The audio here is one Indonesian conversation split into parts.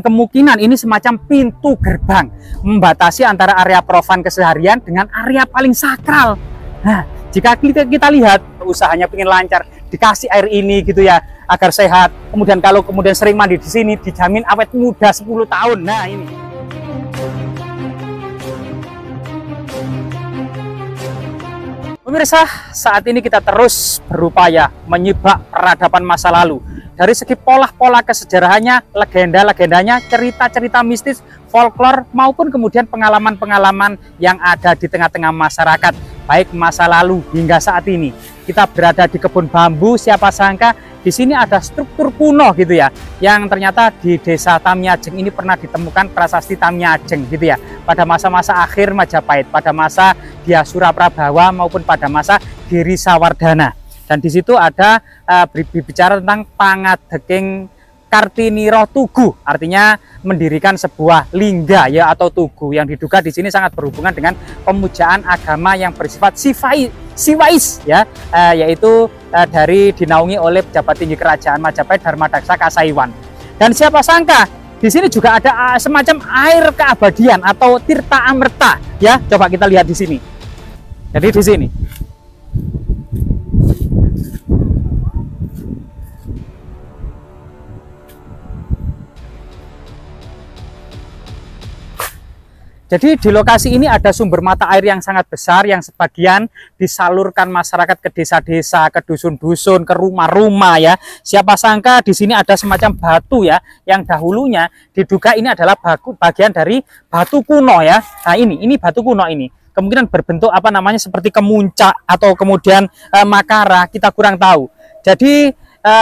kemungkinan ini semacam pintu gerbang membatasi antara area profan keseharian dengan area paling sakral. Nah, jika kita lihat usahanya pengen lancar, dikasih air ini gitu ya agar sehat. Kemudian kalau kemudian sering mandi di sini dijamin awet muda 10 tahun. Nah, ini. Pemirsa, saat ini kita terus berupaya menyibak peradaban masa lalu. Dari segi pola-pola kesejarahannya, legenda-legendanya, cerita-cerita mistis, folklore, maupun kemudian pengalaman-pengalaman yang ada di tengah-tengah masyarakat, baik masa lalu hingga saat ini. Kita berada di kebun bambu, siapa sangka di sini ada struktur kuno gitu ya, yang ternyata di desa Tamyajeng ini pernah ditemukan prasasti Tamyajeng gitu ya, pada masa-masa akhir Majapahit, pada masa Dyah Suraprabawa maupun pada masa Giri Sawardana. Dan di situ ada berbicara tentang Pangadeking Kartiniro Tugu, artinya mendirikan sebuah lingga ya atau tugu yang diduga di sini sangat berhubungan dengan pemujaan agama yang bersifat siwais ya, yaitu dari dinaungi oleh pejabat tinggi kerajaan Majapahit Dharmadaksa Kasaiwan. Dan siapa sangka di sini juga ada semacam air keabadian atau tirta amerta ya. Coba kita lihat di sini. Jadi di sini. Jadi di lokasi ini ada sumber mata air yang sangat besar yang sebagian disalurkan masyarakat ke desa-desa, ke dusun-dusun, ke rumah-rumah ya. Siapa sangka di sini ada semacam batu ya yang dahulunya diduga ini adalah bagian dari batu kuno ya. Nah, ini batu kuno ini. Kemungkinan berbentuk apa namanya seperti kemuncak atau kemudian makara, kita kurang tahu. Jadi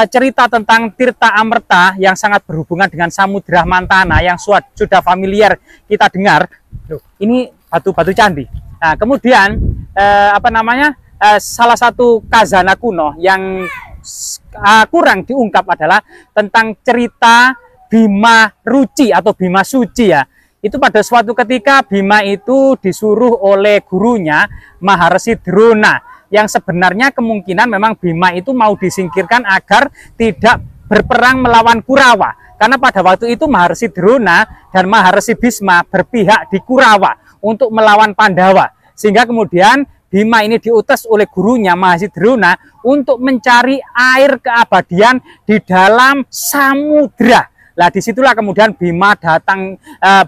cerita tentang Tirta Amerta yang sangat berhubungan dengan Samudra Mantana yang sudah familiar kita dengar. Loh, ini batu-batu candi. Nah, kemudian salah satu kazana kuno yang kurang diungkap adalah tentang cerita Bima Ruci atau Bima Suci ya. Itu pada suatu ketika Bima itu disuruh oleh gurunya Maharsi Drona, yang sebenarnya kemungkinan memang Bima itu mau disingkirkan agar tidak berperang melawan Kurawa. Karena pada waktu itu Maharsi Drona dan Maharsi Bisma berpihak di Kurawa untuk melawan Pandawa. Sehingga kemudian Bima ini diutus oleh gurunya Maharsi Drona untuk mencari air keabadian di dalam samudra. Nah, disitulah kemudian Bima datang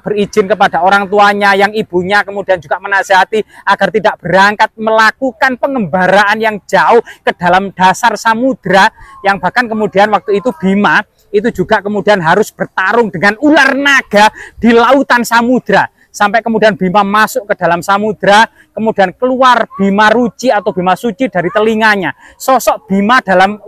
berizin kepada orang tuanya yang ibunya kemudian juga menasihati agar tidak berangkat melakukan pengembaraan yang jauh ke dalam dasar samudra, yang bahkan kemudian waktu itu Bima itu juga kemudian harus bertarung dengan ular naga di lautan samudra. Sampai kemudian Bima masuk ke dalam samudra, kemudian keluar Bima Ruci atau Bima Suci dari telinganya. Sosok Bima dalam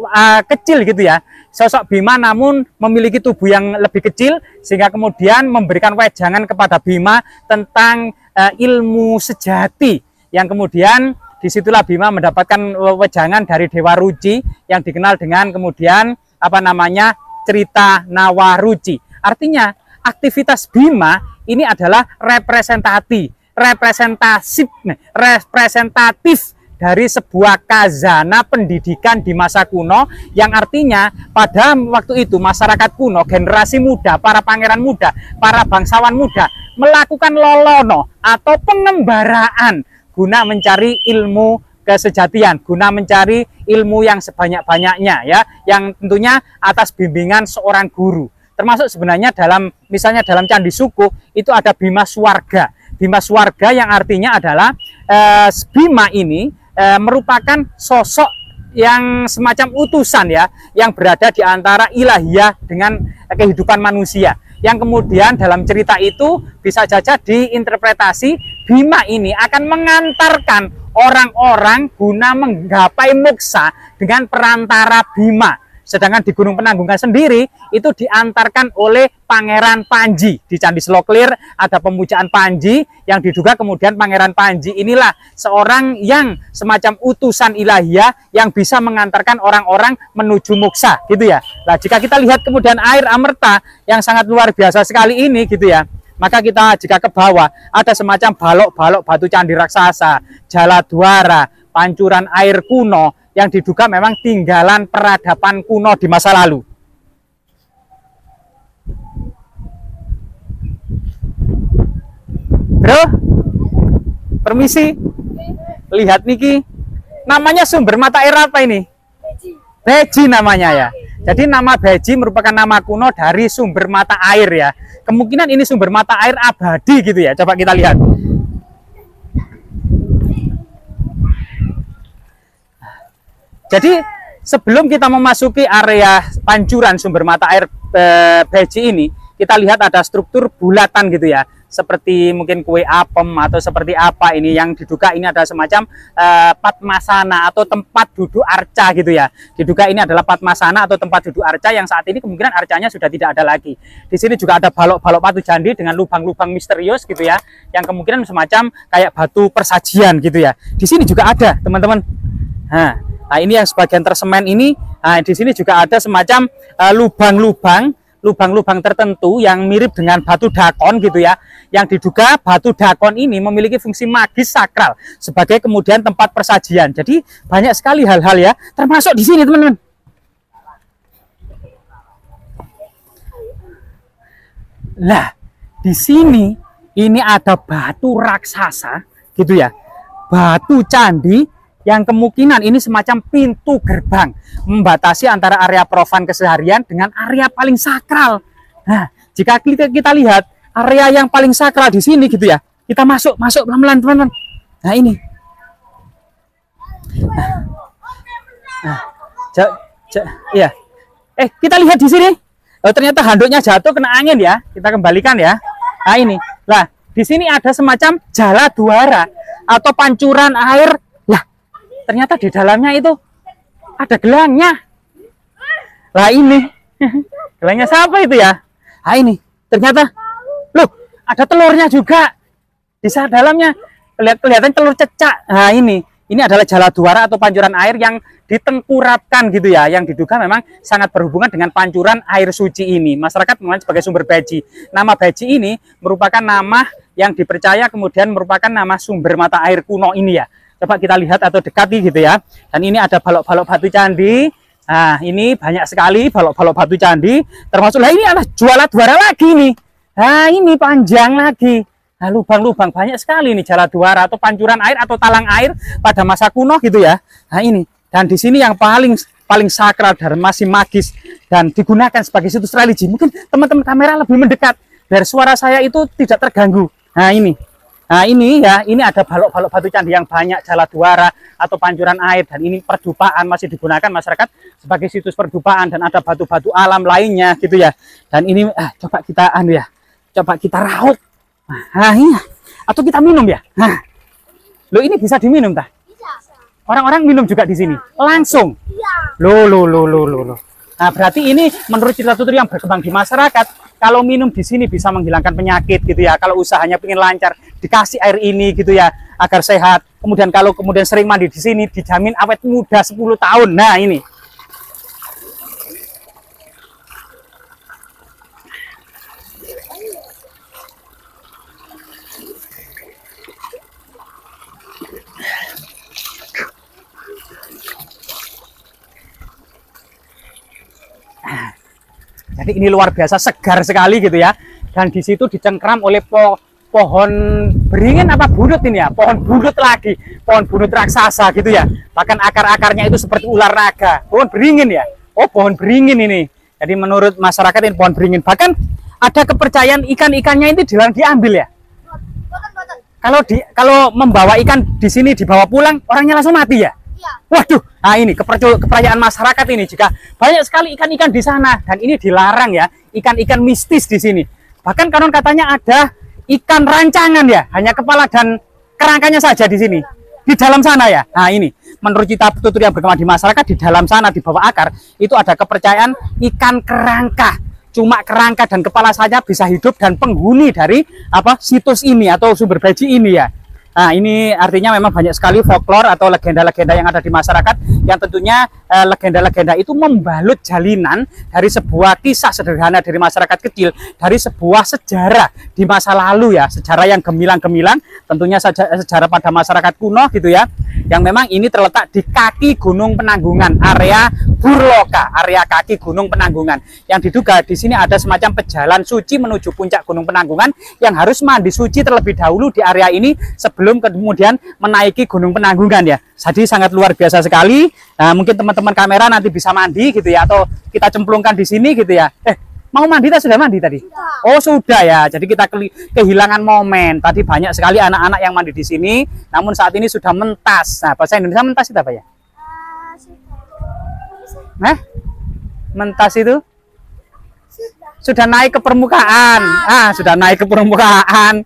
kecil gitu ya. Sosok Bima namun memiliki tubuh yang lebih kecil, sehingga kemudian memberikan wejangan kepada Bima tentang ilmu sejati. Yang kemudian disitulah Bima mendapatkan wejangan dari Dewa Ruci yang dikenal dengan kemudian cerita Nawaruci. Artinya aktivitas Bima ini adalah representatif dari sebuah kazana pendidikan di masa kuno, yang artinya pada waktu itu masyarakat kuno, generasi muda, para pangeran muda, para bangsawan muda melakukan lolono atau pengembaraan guna mencari ilmu kesejatian, guna mencari ilmu yang sebanyak-banyaknya ya, yang tentunya atas bimbingan seorang guru. Termasuk sebenarnya misalnya dalam Candi Sukuh itu ada Bima Swarga. Bima Swarga yang artinya adalah Bima ini merupakan sosok yang semacam utusan ya, yang berada di antara ilahiyah dengan kehidupan manusia. Yang kemudian dalam cerita itu bisa saja diinterpretasi Bima ini akan mengantarkan orang-orang guna menggapai moksa dengan perantara Bima. Sedangkan di Gunung Penanggungan sendiri itu diantarkan oleh Pangeran Panji. Di Candi Sloklir ada pemujaan Panji yang diduga kemudian Pangeran Panji inilah seorang yang semacam utusan ilahiyah yang bisa mengantarkan orang-orang menuju moksa gitu ya. Nah, jika kita lihat kemudian air Amerta yang sangat luar biasa sekali ini gitu ya, maka kita jika ke bawah ada semacam balok-balok batu candi raksasa, Jaladwara, pancuran air kuno yang diduga memang tinggalan peradaban kuno di masa lalu. Bro, permisi. Lihat niki. Namanya sumber mata air apa ini? Beji namanya ya. Jadi nama Beji merupakan nama kuno dari sumber mata air ya. Kemungkinan ini sumber mata air abadi gitu ya. Coba kita lihat. Jadi sebelum kita memasuki area pancuran sumber mata air Beji ini, kita lihat ada struktur bulatan gitu ya. Seperti mungkin kue apem atau seperti apa ini yang diduga ini adalah semacam padmasana atau tempat duduk arca gitu ya. Diduga ini adalah padmasana atau tempat duduk arca yang saat ini kemungkinan arcanya sudah tidak ada lagi. Di sini juga ada balok-balok batu candi dengan lubang-lubang misterius gitu ya, yang kemungkinan semacam kayak batu persajian gitu ya. Di sini juga ada teman-teman. Nah, ini yang sebagian tersemen ini. Nah, di sini juga ada semacam lubang-lubang tertentu yang mirip dengan batu dakon gitu ya, yang diduga batu dakon ini memiliki fungsi magis sakral sebagai kemudian tempat persajian. Jadi banyak sekali hal-hal ya, termasuk di sini teman-teman. Nah, di sini ini ada batu raksasa gitu ya, batu candi yang kemungkinan ini semacam pintu gerbang membatasi antara area profan keseharian dengan area paling sakral. Nah, jika kita lihat area yang paling sakral di sini gitu ya, kita masuk pelan-pelan teman-teman. Nah, ini. Iya. Kita lihat di sini. Oh, ternyata handuknya jatuh kena angin ya. Kita kembalikan ya. Nah, ini. Lah, di sini ada semacam jala duara atau pancuran air. Ternyata di dalamnya itu ada gelangnya. Lah ini. Gelangnya siapa itu ya? Nah ini. Ternyata. Loh, ada telurnya juga. Di dalamnya. Kelihatan telur cecak. Nah ini. Ini adalah jala duara atau pancuran air yang ditengkurapkan gitu ya. Yang diduga memang sangat berhubungan dengan pancuran air suci ini. Masyarakat mengenal sebagai sumber Beji. Nama Beji ini merupakan nama yang dipercaya kemudian merupakan nama sumber mata air kuno ini ya. Coba kita lihat atau dekati gitu ya. Dan ini ada balok-balok batu candi. Nah, ini banyak sekali balok-balok batu candi. Termasuk, lah ini adalah jala duara lagi nih. Nah, ini panjang lagi. Nah, lubang-lubang banyak sekali nih jala duara atau pancuran air atau talang air pada masa kuno gitu ya. Nah, ini. Dan di sini yang paling sakral dan masih magis dan digunakan sebagai situs religi. Mungkin teman-teman kamera lebih mendekat biar suara saya itu tidak terganggu. Nah, ini. Nah ini ya, ini ada balok-balok batu candi yang banyak jala duara atau pancuran air, dan ini perdupaan masih digunakan masyarakat sebagai situs perdupaan, dan ada batu-batu alam lainnya gitu ya. Dan ini coba kita coba kita raut. Nah iya, atau kita minum ya. Nah, lo ini bisa diminum tah? Orang-orang minum juga di sini langsung. Loh. Nah berarti ini menurut cerita tutur yang berkembang di masyarakat, kalau minum di sini bisa menghilangkan penyakit gitu ya. Kalau usahanya pengen lancar, dikasih air ini gitu ya agar sehat. Kemudian kalau sering mandi di sini dijamin awet muda 10 tahun. Nah ini. Jadi ini luar biasa segar sekali gitu ya. Dan di situ dicengkram oleh pohon beringin apa bunut ini ya, pohon bunut lagi, pohon bunut raksasa gitu ya. Bahkan akar-akarnya itu seperti ular naga. Pohon beringin ya. Oh, pohon beringin ini. Jadi menurut masyarakat ini pohon beringin. Bahkan ada kepercayaan ikan-ikannya itu diambil ya. Kalau membawa ikan di sini dibawa pulang, orangnya langsung mati ya. Waduh, nah ini kepercayaan masyarakat ini, jika banyak sekali ikan-ikan di sana, dan ini dilarang ya, ikan-ikan mistis di sini. Bahkan konon katanya ada ikan rancangan ya, hanya kepala dan kerangkanya saja di sini, di dalam sana ya. Nah ini, menurut cerita tutur yang berkembang di masyarakat, di dalam sana di bawah akar itu ada kepercayaan ikan kerangka, cuma kerangka dan kepala saja bisa hidup dan penghuni dari situs ini atau sumber Beji ini ya. Nah ini artinya memang banyak sekali folklore atau legenda-legenda yang ada di masyarakat, yang tentunya legenda-legenda itu membalut jalinan dari sebuah kisah sederhana dari masyarakat kecil, dari sebuah sejarah di masa lalu ya, sejarah yang gemilang-gemilang, tentunya sejarah pada masyarakat kuno gitu ya, yang memang ini terletak di kaki Gunung Penanggungan, area Burloka, area kaki Gunung Penanggungan. Yang diduga di sini ada semacam pejalan suci menuju puncak Gunung Penanggungan yang harus mandi suci terlebih dahulu di area ini sebelum kemudian menaiki Gunung Penanggungan ya. Jadi sangat luar biasa sekali. Nah, mungkin teman-teman kamera nanti bisa mandi gitu ya, atau kita cemplungkan di sini gitu ya. Mau mandi, sudah mandi tadi? Oh sudah ya. Jadi kita kehilangan momen. Tadi banyak sekali anak-anak yang mandi di sini, namun saat ini sudah mentas. Nah, bahasa Indonesia mentas itu apa ya? Mentas itu? Sudah naik ke permukaan. Sudah naik ke permukaan.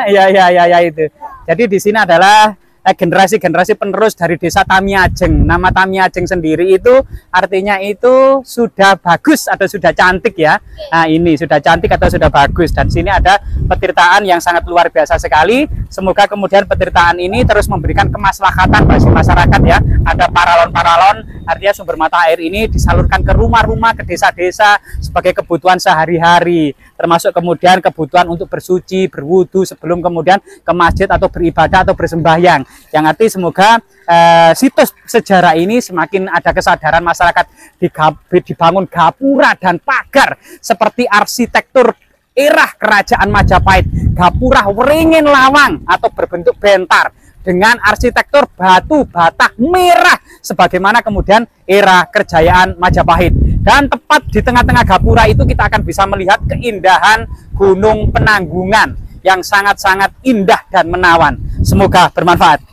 ya itu. Jadi di sini adalah generasi-generasi penerus dari desa Tamiajeng. Nama Tamiajeng sendiri itu artinya itu sudah bagus atau sudah cantik ya. Nah ini sudah cantik atau sudah bagus. Dan sini ada petirtaan yang sangat luar biasa sekali. Semoga kemudian petirtaan ini terus memberikan kemaslahatan bagi masyarakat ya. Ada paralon-paralon, artinya sumber mata air ini disalurkan ke rumah-rumah, ke desa-desa sebagai kebutuhan sehari-hari. Termasuk kemudian kebutuhan untuk bersuci, berwudu sebelum kemudian ke masjid atau beribadah atau bersembahyang. Yang arti semoga situs sejarah ini semakin ada kesadaran masyarakat, dibangun gapura dan pagar seperti arsitektur era kerajaan Majapahit, gapura Wringin Lawang atau berbentuk bentar dengan arsitektur batu bata merah sebagaimana kemudian era kerajaan Majapahit. Dan tepat di tengah-tengah gapura itu kita akan bisa melihat keindahan Gunung Penanggungan yang sangat-sangat indah dan menawan. Semoga bermanfaat.